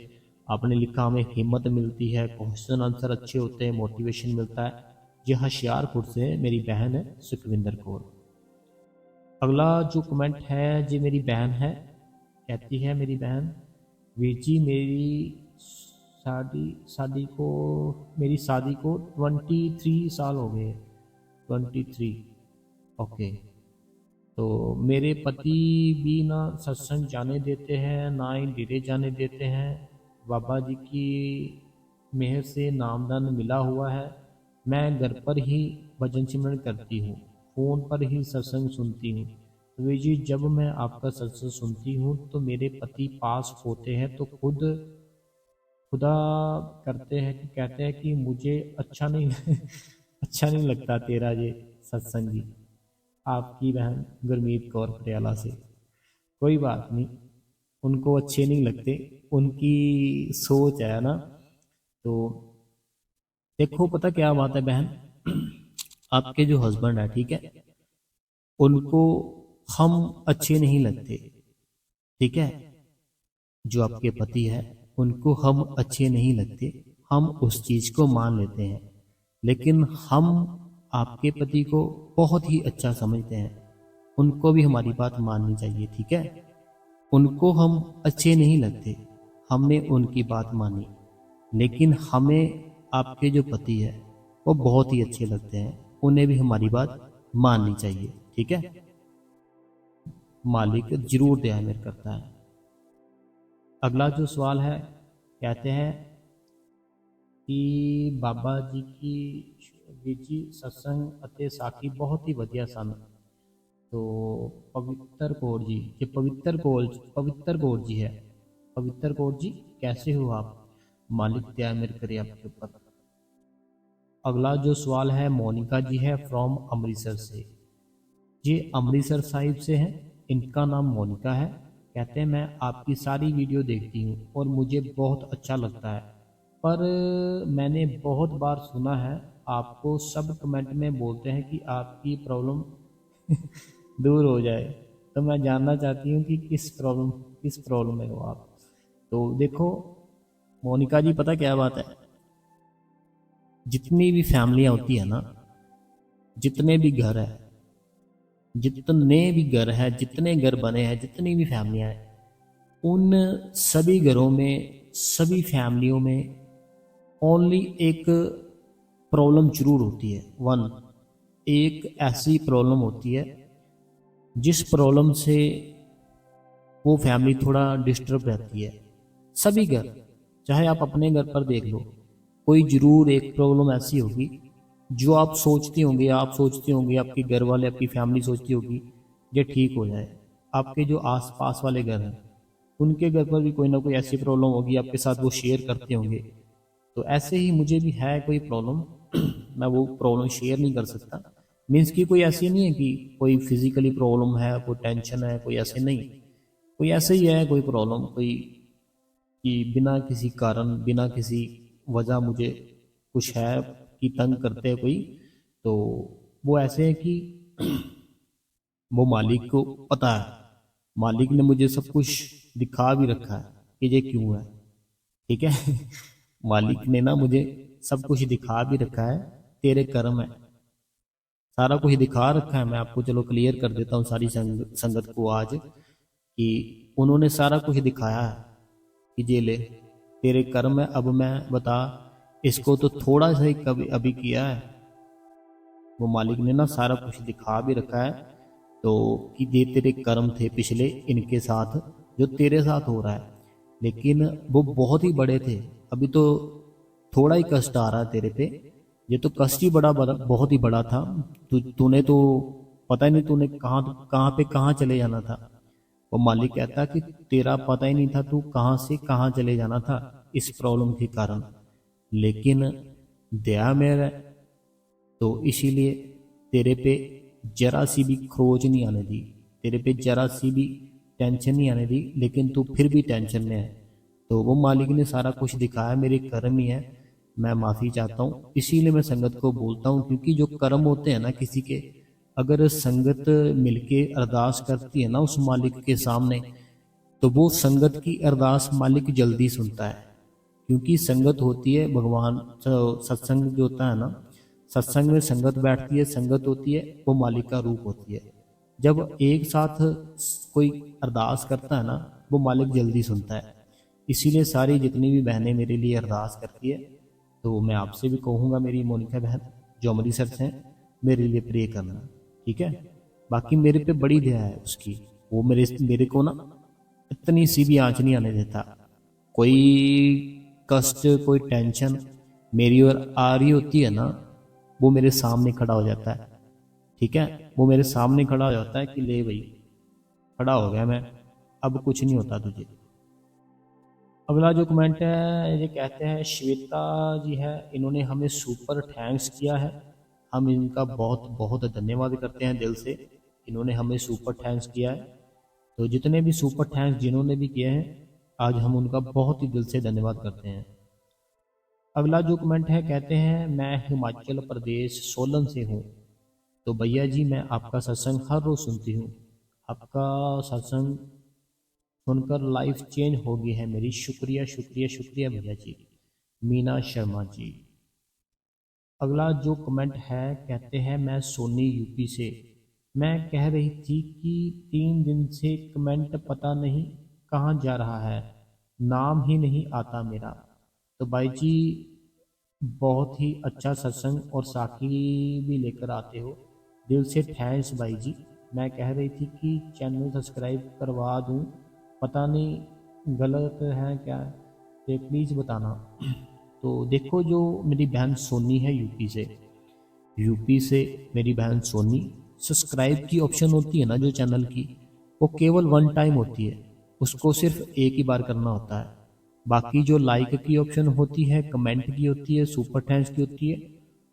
[SPEAKER 1] आपने लिखा, हमें हिम्मत मिलती है, क्वेश्चन आंसर अच्छे होते हैं, मोटिवेशन मिलता है। ये होशियारपुर से मेरी बहन है सुखविंदर कौर। अगला जो कमेंट है जी मेरी बहन है, कहती है मेरी बहन, वीर जी शादी शादी को मेरी शादी को 23 साल हो गए। 23, ओके। तो मेरे पति भी ना सत्संग जाने देते हैं, ना ही डेरे जाने देते हैं। बाबा जी की मेहर से नामदान मिला हुआ है। मैं घर पर ही भजन सिमरन करती हूँ, फ़ोन पर ही सत्संग सुनती हूँ। तो वे जी, जब मैं आपका सत्संग सुनती हूँ तो मेरे पति पास होते हैं तो खुदा करते हैं कि कहते हैं कि मुझे अच्छा नहीं अच्छा नहीं लगता तेरा ये सत्संग जी। आपकी बहन गुरमीत कौर पटियाला से। कोई बात नहीं, उनको अच्छे नहीं लगते, उनकी सोच है ना। तो देखो पता क्या बात है बहन, आपके जो हस्बैंड है, ठीक है, उनको हम अच्छे नहीं लगते, ठीक है। जो आपके पति है उनको हम अच्छे नहीं लगते, हम उस चीज को मान लेते हैं। लेकिन हम आपके पति को बहुत ही अच्छा समझते हैं, उनको भी हमारी बात माननी चाहिए, ठीक है। उनको हम अच्छे नहीं लगते, हमने उनकी बात मानी, लेकिन हमें आपके जो पति है वो बहुत ही अच्छे लगते हैं, उन्हें भी हमारी बात माननी चाहिए, ठीक है। मालिक जरूर दया मेहर करता है। अगला जो सवाल है, कहते हैं कि बाबा जी की जी सत्संग ਅਤੇ साखी बहुत ही वधिया सन। तो पवित्र कौर जी, ये पवित्र कौर जी है। पवित्र कौर जी, कैसे हो आप? मालिक दया मेहर करे आपके ऊपर। अगला जो सवाल है मोनिका जी है फ्रॉम अमृतसर से। ये अमृतसर साहिब से हैं, इनका नाम मोनिका है। कहते हैं मैं आपकी सारी वीडियो देखती हूँ और मुझे बहुत अच्छा लगता है, पर मैंने बहुत बार सुना है आपको सब कमेंट में बोलते हैं कि आपकी प्रॉब्लम दूर हो जाए। तो मैं जानना चाहती हूँ कि किस प्रॉब्लम में हो आप। तो देखो मोनिका जी, पता क्या बात है, जितनी भी फैमिलियां होती है ना, जितने भी घर है, जितने भी घर है, जितने घर बने हैं, जितनी भी फैमिलियां हैं, उन सभी घरों में, सभी फैमिलियों में ओनली एक प्रॉब्लम जरूर होती है। वन, एक ऐसी प्रॉब्लम होती है जिस प्रॉब्लम से वो फैमिली थोड़ा डिस्टर्ब रहती है। सभी घर, चाहे आप अपने घर पर देख लो, कोई जरूर एक प्रॉब्लम ऐसी होगी जो आप सोचते होंगे, आपके घर वाले, आपकी फैमिली सोचती होगी ये ठीक हो जाए। आपके जो आस पास वाले घर हैं उनके घर पर भी कोई ना कोई ऐसी प्रॉब्लम होगी, आपके साथ वो शेयर करते होंगे। तो ऐसे ही मुझे भी है कोई प्रॉब्लम मैं वो प्रॉब्लम शेयर नहीं कर सकता। मीन्स कि कोई ऐसी नहीं है कि कोई फिजिकली प्रॉब्लम है, कोई टेंशन है, कोई ऐसे नहीं, कोई ऐसे ही है कोई प्रॉब्लम, कोई कि बिना किसी कारण, बिना किसी वजह मुझे कुछ है कि तंग करते हैं कोई। तो वो ऐसे है कि वो मालिक को पता है, मालिक ने मुझे सब कुछ दिखा भी रखा है कि ये क्यों है, ठीक है। मालिक ने ना मुझे सब कुछ दिखा भी रखा है, तेरे कर्म है, सारा कुछ दिखा रखा है। मैं आपको चलो क्लियर कर देता हूँ सारी संगत को आज, कि उन्होंने सारा कुछ दिखाया है कि ये ले तेरे कर्म है, अब मैं बता इसको तो थोड़ा सा ही कभी अभी किया है। वो मालिक ने ना सारा कुछ दिखा भी रखा है, तो कि ये तेरे कर्म थे पिछले, इनके साथ जो तेरे साथ हो रहा है, लेकिन वो बहुत ही बड़े थे। अभी तो थोड़ा ही कष्ट आ रहा है तेरे पे, ये तो कष्ट ही बहुत ही बड़ा था। तूने तो पता ही नहीं तूने कहाँ पे कहाँ चले जाना था। वो मालिक कहता कि तेरा पता ही नहीं था तू कहाँ से कहाँ चले जाना था इस प्रॉब्लम के कारण, लेकिन दया मेरा। तो इसीलिए तेरे पे जरा सी भी खरोच नहीं आने दी, तेरे पे जरा सी भी टेंशन नहीं आने दी, लेकिन तू फिर भी टेंशन में है। तो वो मालिक ने सारा कुछ दिखाया, मेरे कर्म ही है, मैं माफ़ी चाहता हूँ। इसीलिए मैं संगत को बोलता हूँ, क्योंकि जो कर्म होते हैं ना किसी के, अगर संगत मिलके अरदास करती है ना उस मालिक के सामने, तो वो संगत की अरदास मालिक जल्दी सुनता है। क्योंकि संगत होती है भगवान, सत्संग जो होता है ना, सत्संग में संगत बैठती है, संगत होती है, वो मालिक का रूप होती है। जब एक साथ कोई अरदास करता है ना, वो मालिक जल्दी सुनता है। इसीलिए सारी जितनी भी बहनें मेरे लिए अरदास करती है, तो मैं आपसे भी कहूँगा, मेरी मोनिका बहन जो अमृतसर से हैं, मेरे लिए प्रे करना, ठीक है। बाकी मेरे पे बड़ी दया है उसकी, वो मेरे को ना इतनी सी भी आंच नहीं आने देता। कोई कष्ट, कोई टेंशन मेरी ओर आ रही होती है ना, वो मेरे सामने खड़ा हो जाता है, ठीक है। वो मेरे सामने खड़ा हो जाता है कि ले भाई, खड़ा हो गया मैं, अब कुछ नहीं होता तुझे। अगला जो कमेंट है, ये कहते हैं श्वेता जी है, इन्होंने हमें सुपर थैंक्स किया है, हम इनका बहुत बहुत धन्यवाद करते हैं दिल से। इन्होंने हमें सुपर थैंक्स किया है, तो जितने भी सुपर थैंक्स जिन्होंने भी किए हैं, आज हम उनका बहुत ही दिल से धन्यवाद करते हैं। अगला जो कमेंट है, कहते हैं मैं हिमाचल प्रदेश सोलन से हूँ, तो भैया जी मैं आपका सत्संग हर रोज़ सुनती हूँ, आपका सत्संग सुनकर लाइफ चेंज हो गई है मेरी, शुक्रिया शुक्रिया शुक्रिया भैया जी। मीना शर्मा जी। अगला जो कमेंट है, कहते हैं मैं सोनी यूपी से, मैं कह रही थी कि 3 दिन से कमेंट पता नहीं कहाँ जा रहा है, नाम ही नहीं आता मेरा। तो भाई जी बहुत ही अच्छा सत्संग और साखी भी लेकर आते हो, दिल से थैंक्स भाई जी। मैं कह रही थी कि चैनल सब्सक्राइब करवा दूं, पता नहीं गलत है क्या, तो प्लीज़ बताना। तो देखो, जो मेरी बहन सोनी है यूपी से मेरी बहन सोनी, सब्सक्राइब की ऑप्शन होती है ना जो चैनल की, वो केवल 1 टाइम होती है, उसको सिर्फ एक ही बार करना होता है। बाकी जो लाइक की ऑप्शन होती है, कमेंट की होती है, सुपर थैंक्स की होती है,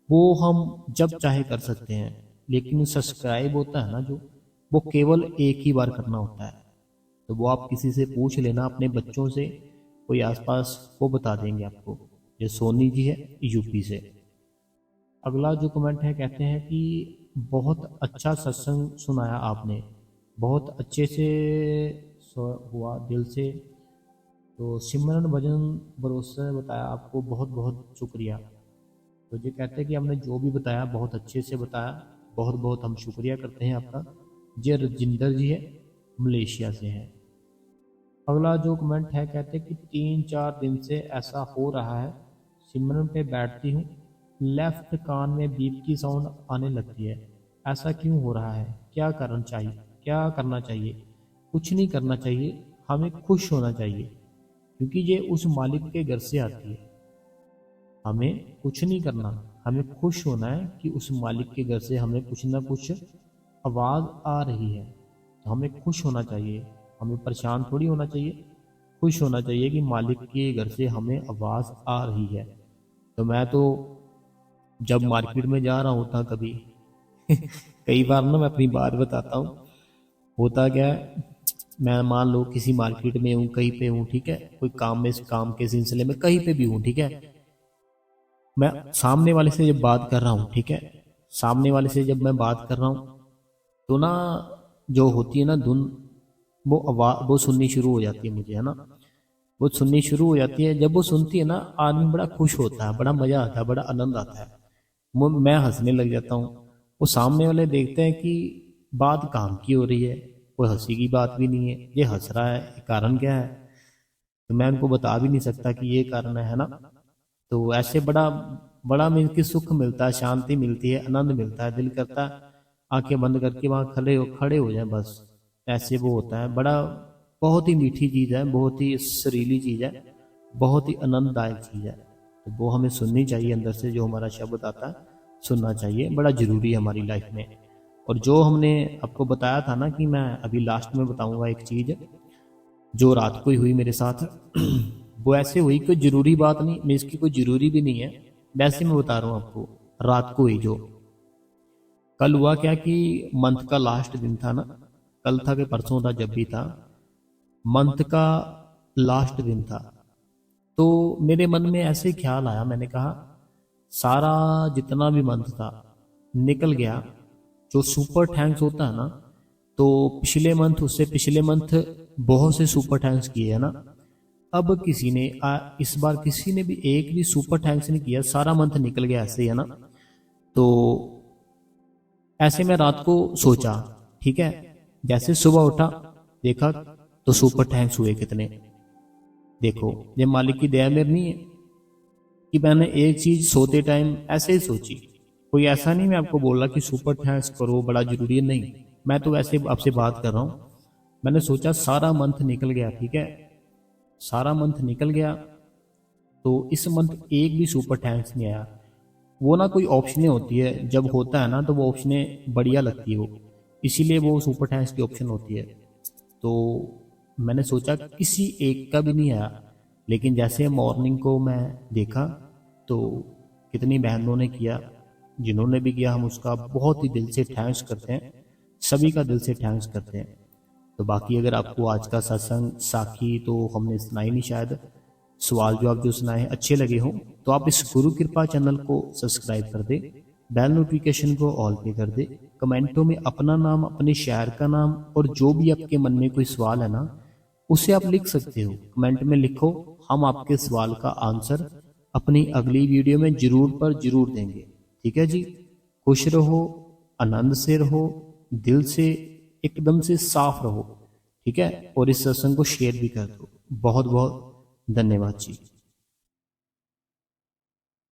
[SPEAKER 1] वो हम जब चाहे कर सकते हैं। लेकिन सब्सक्राइब होता है ना जो, वो केवल एक ही बार करना होता है। तो वो आप किसी से पूछ लेना, अपने बच्चों से, कोई आसपास, वो बता देंगे आपको। ये सोनी जी है यूपी से। अगला जो कमेंट है, कहते हैं कि बहुत अच्छा सत्संग सुनाया आपने, बहुत अच्छे से हुआ दिल से। तो सिमरन भजन भरोसे बताया, आपको बहुत बहुत शुक्रिया। तो ये कहते हैं कि हमने जो भी बताया बहुत अच्छे से बताया, बहुत बहुत हम शुक्रिया करते हैं आपका। ये रजिंदर जी है, मलेशिया से है। अगला जो कमेंट है, कहते हैं कि 3-4 दिन से ऐसा हो रहा है, सिमरन पे बैठती हूँ, लेफ्ट कान में बीप की साउंड आने लगती है, ऐसा क्यों हो रहा है, क्या करना चाहिए? कुछ नहीं करना चाहिए, हमें खुश होना चाहिए, क्योंकि ये उस मालिक के घर से आती है। हमें कुछ नहीं करना, हमें खुश होना है कि उस मालिक के घर से हमें कुछ ना कुछ आवाज़ आ रही है, तो हमें खुश होना चाहिए, हमें परेशान थोड़ी होना चाहिए। खुश होना चाहिए कि मालिक के घर से हमें आवाज़ आ रही है। तो मैं तो जब मार्केट में जा रहा होता कभी कई बार ना, मैं अपनी बात बताता हूँ, होता क्या है, मैं मान लो किसी मार्केट में हूँ, कहीं पे हूँ, ठीक है, कोई काम के सिलसिले में कहीं पे भी हूँ, ठीक है, मैं सामने वाले से जब बात कर रहा हूँ, ठीक है, सामने वाले से जब मैं बात कर रहा हूँ, तो ना जो होती है ना धुन, वो आवाज़ वो सुननी शुरू हो जाती है मुझे, है ना, वो सुननी शुरू हो जाती है। जब वो सुनती है ना, आदमी बड़ा खुश होता है, बड़ा मज़ा आता है, बड़ा आनंद आता है, मैं हंसने लग जाता हूँ। वो सामने वाले देखते हैं कि बात काम की हो रही है, कोई हंसी की बात भी नहीं है, ये हंस रहा है, कारण क्या है, तो मैं उनको बता भी नहीं सकता कि ये कारण है ना। तो ऐसे बड़ा बड़ा मिल के सुख मिलता है, शांति मिलती है, आनंद मिलता है, दिल करता है आंखें बंद करके वहाँ खड़े हो जाए बस। ऐसे वो होता है, बड़ा बहुत ही मीठी चीज़ है, बहुत ही सुरीली चीज़ है, बहुत ही आनंददायक चीज़ है। तो वो हमें सुननी चाहिए, अंदर से जो हमारा शब्द आता है सुनना चाहिए, बड़ा ज़रूरी है हमारी लाइफ में। और जो हमने आपको बताया था ना, कि मैं अभी लास्ट में बताऊंगा एक चीज़ जो रात को ही हुई मेरे साथ वो ऐसे हुई, कोई ज़रूरी बात नहीं, मैं इसकी कोई ज़रूरी भी नहीं है, वैसे मैं बता रहा हूँ आपको, रात को हुई जो, कल हुआ क्या कि मंथ का लास्ट दिन था ना, कल था कि परसों था, जब भी था मंथ का लास्ट दिन था। तो मेरे मन में ऐसे ख्याल आया, मैंने कहा सारा जितना भी मंथ था निकल गया। जो सुपर थैंक्स होता है ना, तो पिछले मंथ, उससे पिछले मंथ बहुत से सुपर थैंक्स किए है ना। अब किसी ने इस बार किसी ने भी एक भी सुपर थैंक्स नहीं किया, सारा मंथ निकल गया ऐसे ही, है ना। तो ऐसे मैं रात को सोचा, ठीक है, जैसे सुबह उठा देखा तो सुपर थैंक्स हुए कितने। देखो ये मालिक की दया मेरी नहीं है कि मैंने एक चीज सोते टाइम ऐसे ही सोची। कोई ऐसा नहीं मैं आपको बोल रहा कि सुपर थैंक्स करो बड़ा जरूरी है, नहीं, मैं तो वैसे आपसे बात कर रहा हूँ। मैंने सोचा सारा मंथ निकल गया, ठीक है, सारा मंथ निकल गया, तो इस मंथ एक भी सुपर थैंक्स नहीं आया। वो ना कोई ऑप्शनें होती है, जब होता है ना तो वो ऑप्शनें बढ़िया लगती है वो, इसीलिए वो सुपर थैंक्स की ऑप्शन होती है। तो मैंने सोचा किसी एक का भी नहीं आया। लेकिन जैसे मॉर्निंग को मैं देखा तो कितनी बहनों ने किया, जिन्होंने भी किया हम उसका बहुत ही दिल से थैंक्स करते हैं, सभी का दिल से थैंक्स करते हैं। तो बाकी अगर आपको आज का सत्संग साखी तो हमने सुनाई नहीं, शायद सवाल जवाब जो सुनाए अच्छे लगे हों, तो आप इस गुरु कृपा चैनल को सब्सक्राइब कर दे, बेल नोटिफिकेशन को ऑल पे कर दे, कमेंटों में अपना नाम, अपने शहर का नाम और जो भी आपके मन में कोई सवाल है ना उसे आप लिख सकते हो, कमेंट में लिखो, हम आपके सवाल का आंसर अपनी अगली वीडियो में जरूर पर जरूर देंगे। ठीक है जी, खुश रहो, आनंद से रहो, दिल से एकदम से साफ रहो, ठीक है, और इस सत्संग को शेयर भी कर दो। बहुत बहुत धन्यवाद जी।